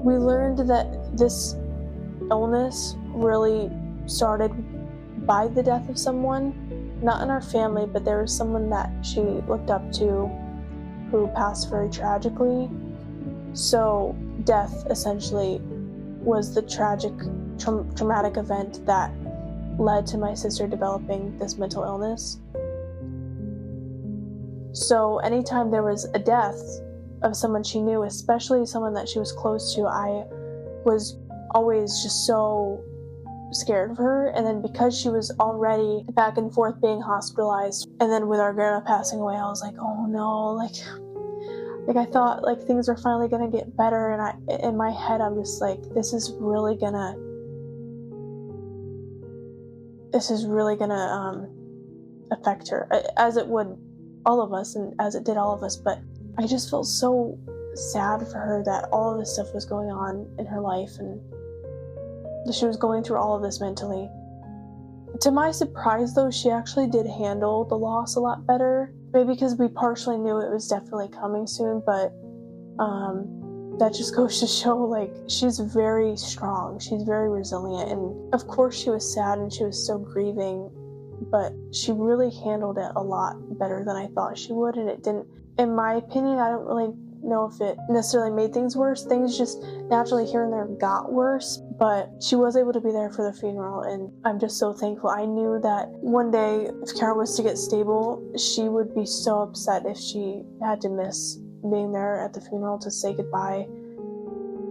we learned that this illness really started by the death of someone, not in our family, but there was someone that she looked up to who passed very tragically. So death essentially was the tragic, traumatic event that led to my sister developing this mental illness. So anytime there was a death of someone she knew, especially someone that she was close to, I was always just so scared of her. And then because she was already back and forth being hospitalized, and then with our grandma passing away, I was like, oh no, like I thought like things were finally gonna get better, and in my head I'm just like, this is really gonna affect her, as it would all of us, and as it did all of us. But I just felt so sad for her that all of this stuff was going on in her life, and that she was going through all of this mentally. To my surprise though, she actually did handle the loss a lot better. Maybe because we partially knew it was definitely coming soon, but that just goes to show, like, she's very strong, she's very resilient. And of course she was sad and she was still grieving, but she really handled it a lot better than I thought she would. And it didn't, in my opinion, I don't really know if it necessarily made things worse. Things just naturally here and there got worse, but she was able to be there for the funeral, and I'm just so thankful. I knew that one day if Kiara was to get stable, she would be so upset if she had to miss being there at the funeral to say goodbye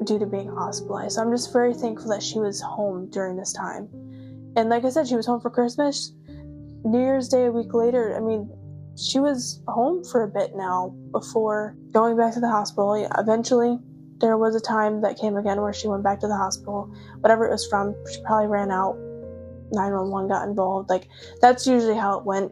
due to being hospitalized. So I'm just very thankful that she was home during this time. And like I said, she was home for Christmas. New Year's Day a week later, I mean, she was home for a bit now before going back to the hospital. Eventually, there was a time that came again where she went back to the hospital. Whatever it was from, she probably ran out. 911 got involved. Like, that's usually how it went.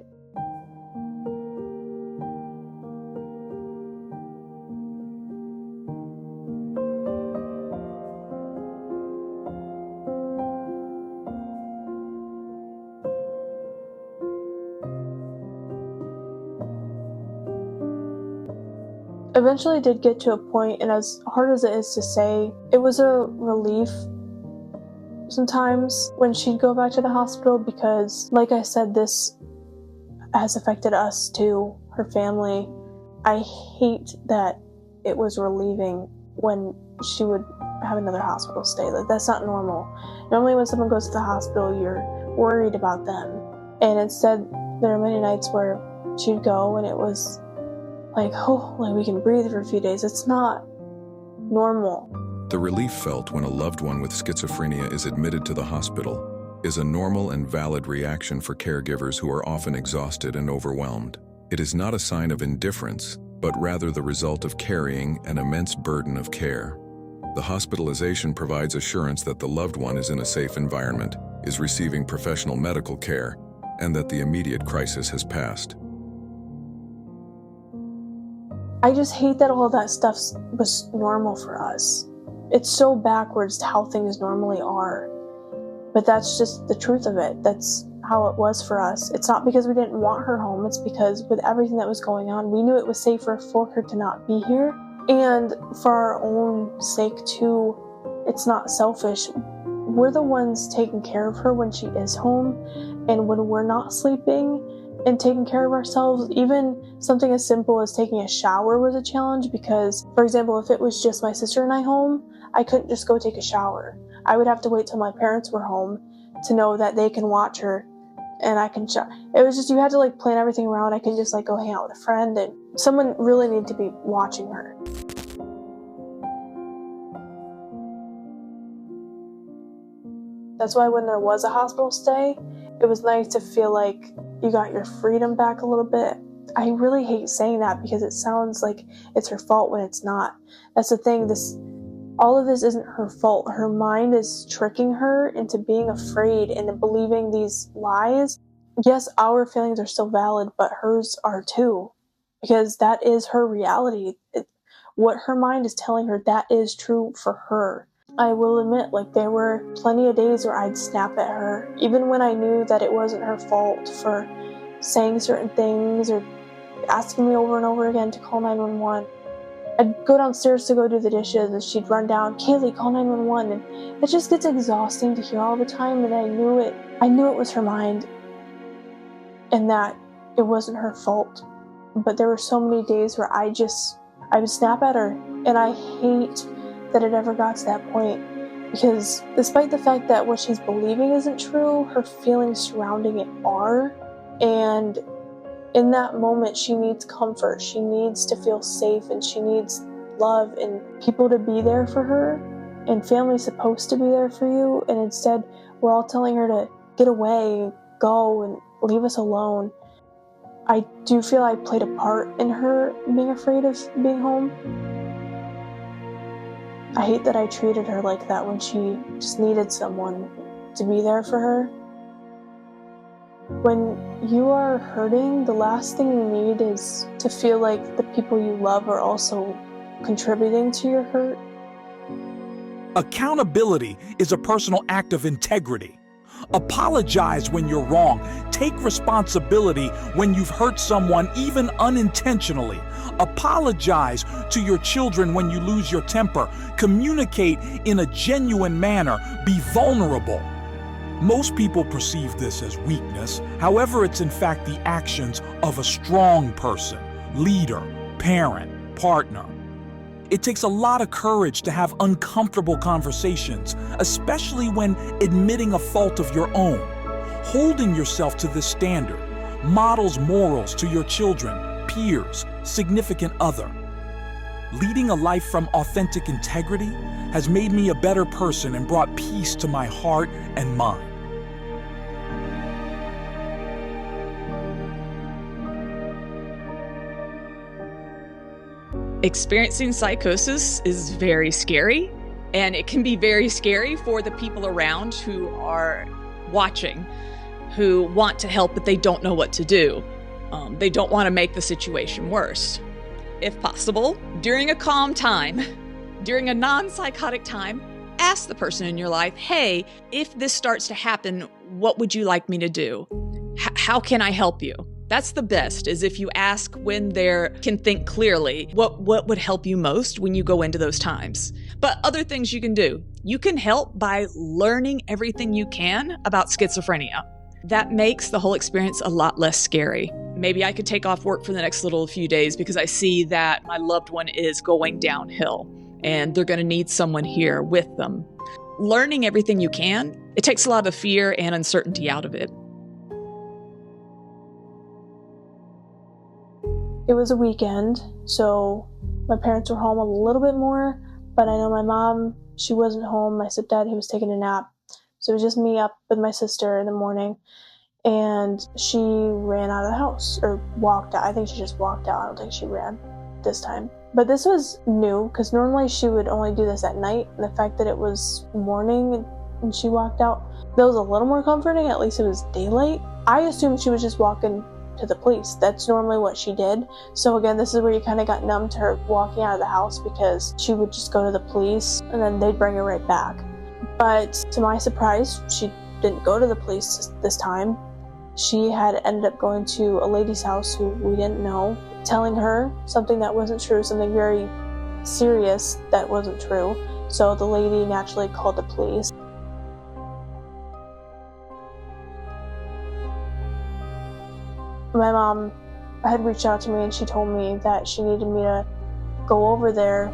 Eventually it did get to a point, and as hard as it is to say, it was a relief sometimes when she'd go back to the hospital because, like I said, this has affected us too, her family. I hate that it was relieving when she would have another hospital stay. That's not normal. Normally when someone goes to the hospital, you're worried about them. And instead, there are many nights where she'd go and it was like, oh, like we can breathe for a few days. It's not normal. The relief felt when a loved one with schizophrenia is admitted to the hospital is a normal and valid reaction for caregivers who are often exhausted and overwhelmed. It is not a sign of indifference, but rather the result of carrying an immense burden of care. The hospitalization provides assurance that the loved one is in a safe environment, is receiving professional medical care, and that the immediate crisis has passed. I just hate that all of that stuff was normal for us. It's so backwards to how things normally are. But that's just the truth of it. That's how it was for us. It's not because we didn't want her home. It's because with everything that was going on, we knew it was safer for her to not be here. And for our own sake too, it's not selfish. We're the ones taking care of her when she is home. And when we're not sleeping and taking care of ourselves, even something as simple as taking a shower was a challenge because, for example, if it was just my sister and I home, I couldn't just go take a shower. I would have to wait till my parents were home to know that they can watch her and I can shower. It was just, you had to like plan everything around. I couldn't just like go hang out with a friend, and someone really needed to be watching her. That's why when there was a hospital stay, it was nice to feel like you got your freedom back a little bit. I really hate saying that because it sounds like it's her fault when it's not. That's the thing, all of this isn't her fault. Her mind is tricking her into being afraid and believing these lies. Yes, our feelings are still valid, but hers are too, because that is her reality. What her mind is telling her, that is true for her. I will admit, like, there were plenty of days where I'd snap at her, even when I knew that it wasn't her fault for saying certain things or asking me over and over again to call 911. I'd go downstairs to go do the dishes and she'd run down, Kaylee, call 911. And it just gets exhausting to hear all the time, and I knew it was her mind and that it wasn't her fault. But there were so many days where I would snap at her, and I hate that it ever got to that point, because despite the fact that what she's believing isn't true, her feelings surrounding it are. And in that moment, she needs comfort. She needs to feel safe, and she needs love and people to be there for her. And family's supposed to be there for you. And instead, we're all telling her to get away, go, and leave us alone. I do feel I played a part in her being afraid of being home. I hate that I treated her like that when she just needed someone to be there for her. When you are hurting, the last thing you need is to feel like the people you love are also contributing to your hurt. Accountability is a personal act of integrity. Apologize when you're wrong. Take responsibility when you've hurt someone, even unintentionally. Apologize to your children when you lose your temper. Communicate in a genuine manner. Be vulnerable. Most people perceive this as weakness. However, it's in fact the actions of a strong person, leader, parent, partner. It takes a lot of courage to have uncomfortable conversations, especially when admitting a fault of your own. Holding yourself to this standard models morals to your children, peers, significant other. Leading a life from authentic integrity has made me a better person and brought peace to my heart and mind. Experiencing psychosis is very scary, and it can be very scary for the people around who are watching, who want to help, but they don't know what to do. They don't want to make the situation worse. If possible, during a calm time, during a non-psychotic time, ask the person in your life, hey, if this starts to happen, what would you like me to do? How can I help you? That's the best, is if you ask when they can think clearly, what would help you most when you go into those times. But other things you can do. You can help by learning everything you can about schizophrenia. That makes the whole experience a lot less scary. Maybe I could take off work for the next few days because I see that my loved one is going downhill and they're going to need someone here with them. Learning everything you can, it takes a lot of fear and uncertainty out of it. It was a weekend, so my parents were home a little bit more, but I know my mom, she wasn't home. My stepdad, he was taking a nap. So it was just me up with my sister in the morning, and she ran out of the house, or walked out. I think she just walked out. I don't think she ran this time. But this was new, because normally she would only do this at night, and the fact that it was morning and she walked out, that was a little more comforting. At least it was daylight. I assumed she was just walking to the police. That's normally what she did. So again, this is where you kind of got numb to her walking out of the house, because she would just go to the police and then they'd bring her right back. But to my surprise, she didn't go to the police this time. She had ended up going to a lady's house who we didn't know, telling her something that wasn't true, something very serious that wasn't true. So the lady naturally called the police. My mom had reached out to me and she told me that she needed me to go over there.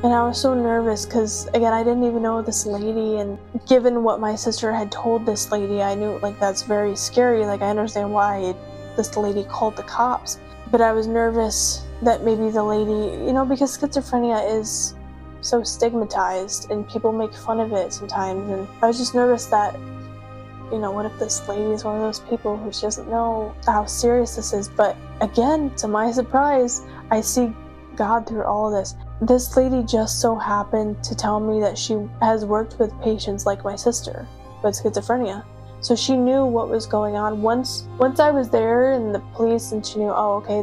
And I was so nervous because, again, I didn't even know this lady, and given what my sister had told this lady, I knew, like, that's very scary. Like, I understand why this lady called the cops. But I was nervous that maybe the lady, because schizophrenia is so stigmatized and people make fun of it sometimes. And I was just nervous that, what if this lady is one of those people who doesn't know how serious this is? But again, to my surprise, I see God through all of this. This lady just so happened to tell me that she has worked with patients like my sister with schizophrenia. So she knew what was going on. Once I was there in the police and she knew, oh, okay,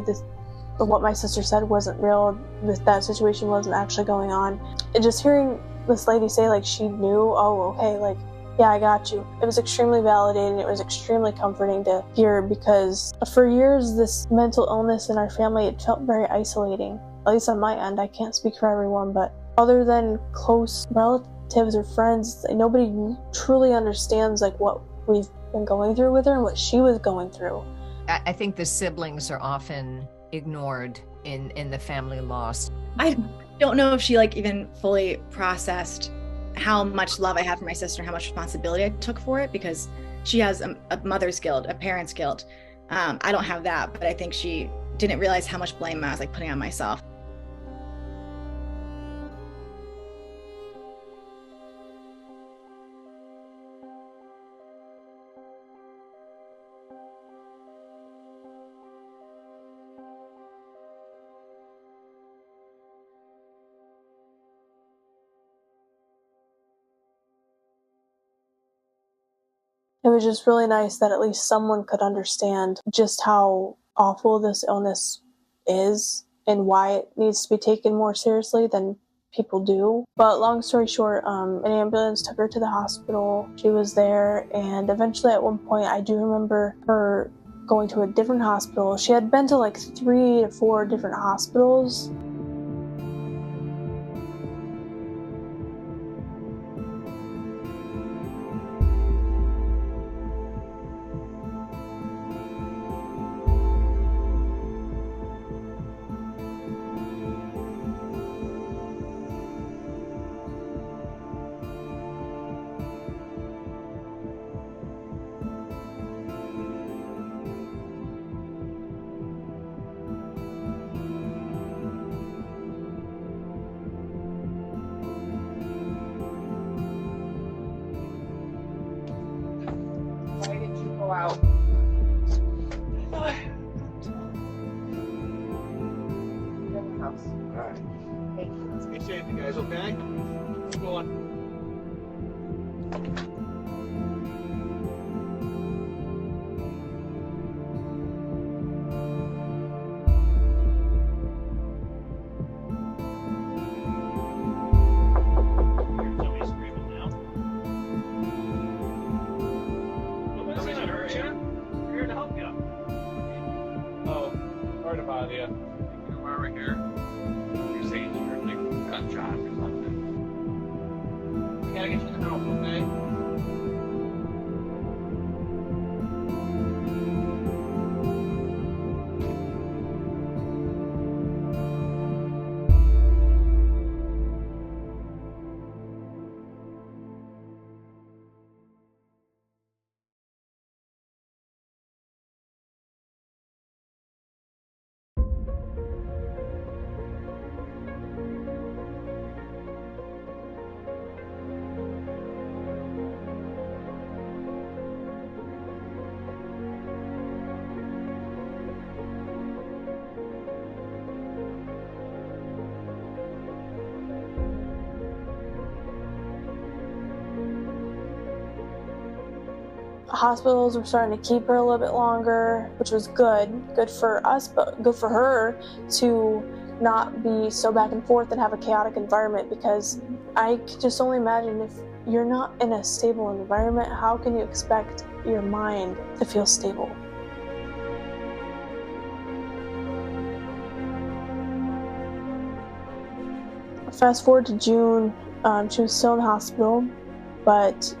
what my sister said wasn't real, that situation wasn't actually going on. And just hearing this lady say, like, she knew, oh, okay, like, yeah, I got you. It was extremely validating. It was extremely comforting to hear, because for years, this mental illness in our family, it felt very isolating. At least on my end, I can't speak for everyone, but other than close relatives or friends, nobody truly understands like what we've been going through with her and what she was going through. I think the siblings are often ignored in the family loss. I don't know if she even fully processed how much love I had for my sister, how much responsibility I took for it, because she has a mother's guilt, a parent's guilt. I don't have that, but I think she didn't realize how much blame I was putting on myself. It was just really nice that at least someone could understand just how awful this illness is and why it needs to be taken more seriously than people do. But long story short, an ambulance took her to the hospital. She was there, and eventually at one point I do remember her going to a different hospital. She had been to 3 to 4 different hospitals. Why did you go out? worried about you. You come over here. You're saying you heard like a gunshot or something. We gotta get you to help, okay? Hospitals were starting to keep her a little bit longer, which was good for us, but good for her to not be so back and forth and have a chaotic environment, because I could just only imagine if you're not in a stable environment, how can you expect your mind to feel stable? Fast forward to June, she was still in the hospital, but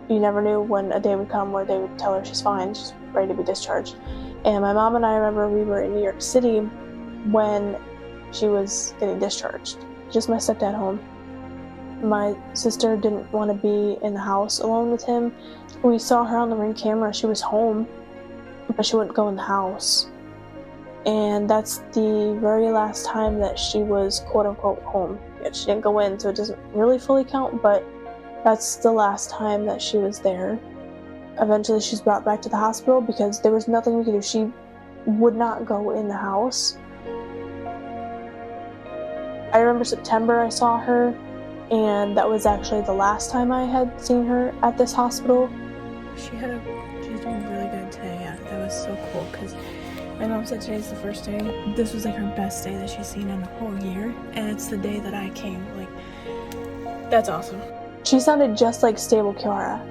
you never knew when a day would come where they would tell her she's fine, she's ready to be discharged. And my mom and I remember we were in New York City when she was getting discharged. Just my stepdad home. My sister didn't want to be in the house alone with him. We saw her on the Ring camera. She was home, but she wouldn't go in the house. And that's the very last time that she was quote-unquote home. She didn't go in, so it doesn't really fully count, but that's the last time that she was there. Eventually she's brought back to the hospital because there was nothing we could do. She would not go in the house. I remember September I saw her, and that was actually the last time I had seen her at this hospital. She's doing really good today. Yeah, that was so cool because my mom said today's the first day. This was like her best day that she's seen in a whole year, and it's the day that I came. Like, that's awesome. She sounded just like stable Kiara.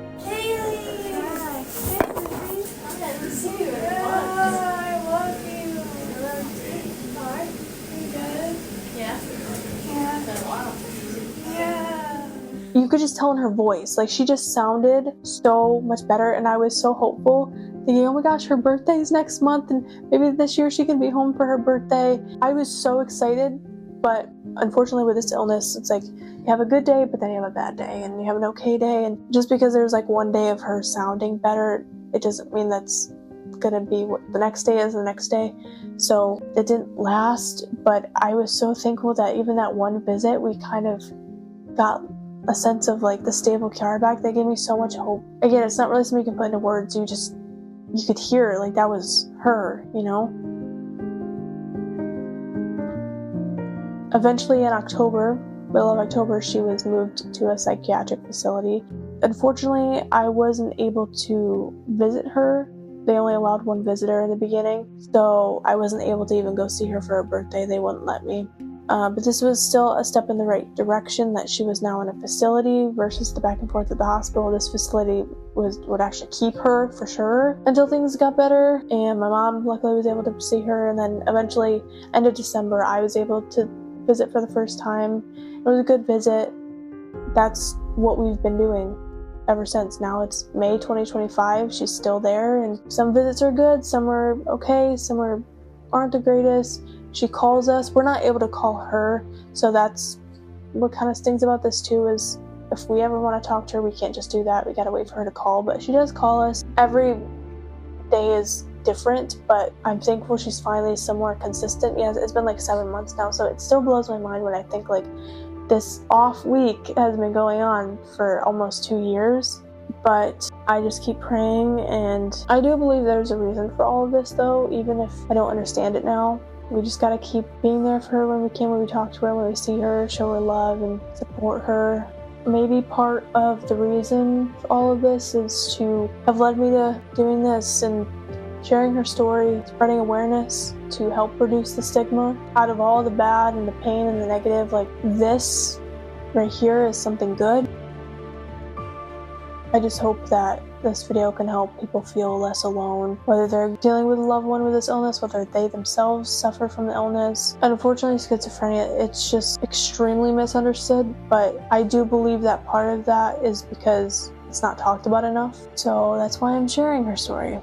You could just tell in her voice, like she just sounded so much better, and I was so hopeful, thinking, oh my gosh, her birthday is next month, and maybe this year she can be home for her birthday. I was so excited, but unfortunately with this illness, it's like you have a good day, but then you have a bad day, and you have an okay day, and just because there's like one day of her sounding better, it doesn't mean that's gonna be what the next day is the next day. So it didn't last, but I was so thankful that even that one visit, we kind of got a sense of like the stable Kiara back. That gave me so much hope. Again, it's not really something you can put into words. You could hear like that was her, you know? Eventually in October, middle of October, she was moved to a psychiatric facility. Unfortunately, I wasn't able to visit her. They only allowed one visitor in the beginning, so I wasn't able to even go see her for her birthday. They wouldn't let me. But this was still a step in the right direction, that she was now in a facility versus the back and forth at the hospital. This facility would actually keep her for sure until things got better, and my mom luckily was able to see her, and then eventually, end of December, I was able to visit for the first time. It was a good visit. That's what we've been doing ever since. Now it's May 2025, she's still there, and some visits are good, some are okay, some aren't the greatest. She calls us. We're not able to call her, so that's what kind of stings about this too, is if we ever want to talk to her, we can't just do that. We gotta wait for her to call, but she does call us. Every day is different, but I'm thankful she's finally somewhere consistent. Yeah, it's been like 7 months now, so it still blows my mind when I think like this off week has been going on for almost 2 years. But I just keep praying, and I do believe there's a reason for all of this though, even if I don't understand it now. We just gotta keep being there for her when we can, when we talk to her, when we see her, show her love and support her. Maybe part of the reason for all of this is to have led me to doing this and sharing her story, spreading awareness to help reduce the stigma. Out of all the bad and the pain and the negative, like this right here is something good. I just hope that this video can help people feel less alone, whether they're dealing with a loved one with this illness, whether they themselves suffer from the illness. And unfortunately, schizophrenia, it's just extremely misunderstood, but I do believe that part of that is because it's not talked about enough. So that's why I'm sharing her story.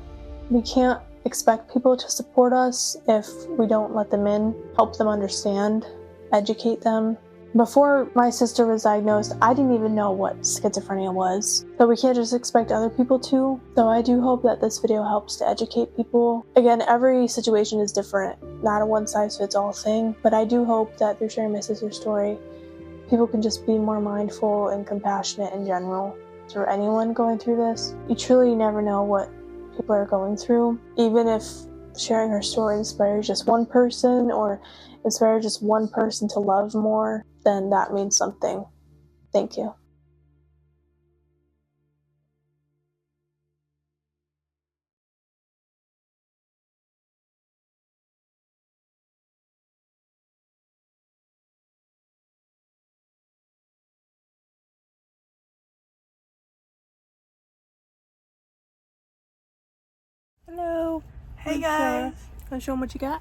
We can't expect people to support us if we don't let them in, help them understand, educate them. Before my sister was diagnosed, I didn't even know what schizophrenia was. So we can't just expect other people to. So I do hope that this video helps to educate people. Again, every situation is different, not a one-size-fits-all thing, but I do hope that through sharing my sister's story, people can just be more mindful and compassionate in general. For anyone going through this, you truly never know what people are going through. Even if sharing her story inspires just one person or inspires just one person to love more, then that means something. Thank you. Hello. Hey guys. Wanna show them what you got?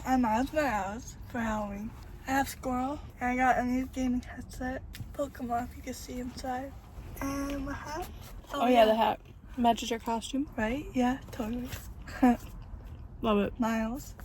I'm Miles for Halloween. I have Squirrel, and I got a new gaming headset. Pokemon, if you can see inside. And the hat. Oh yeah, the hat matches your costume. Right? Yeah, totally. Love it. Miles.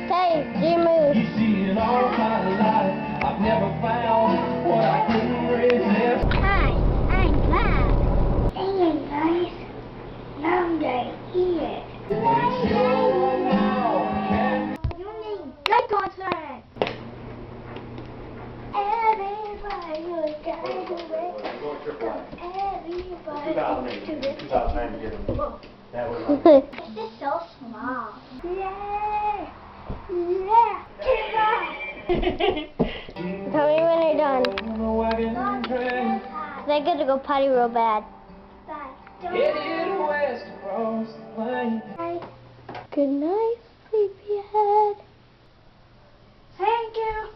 Hey, G-Move. See it all my life. I've never found what I couldn't resist. Hi, I'm Bob. Hey, guys. Long day here. You need good concert. Everybody was gotta do it. Everybody do it. 2009 to get them. That was This is so small. Yeah. Yeah. Tell me when you're done. I gotta go potty real bad. headed west across the plain. Good night, sleepyhead. Thank you.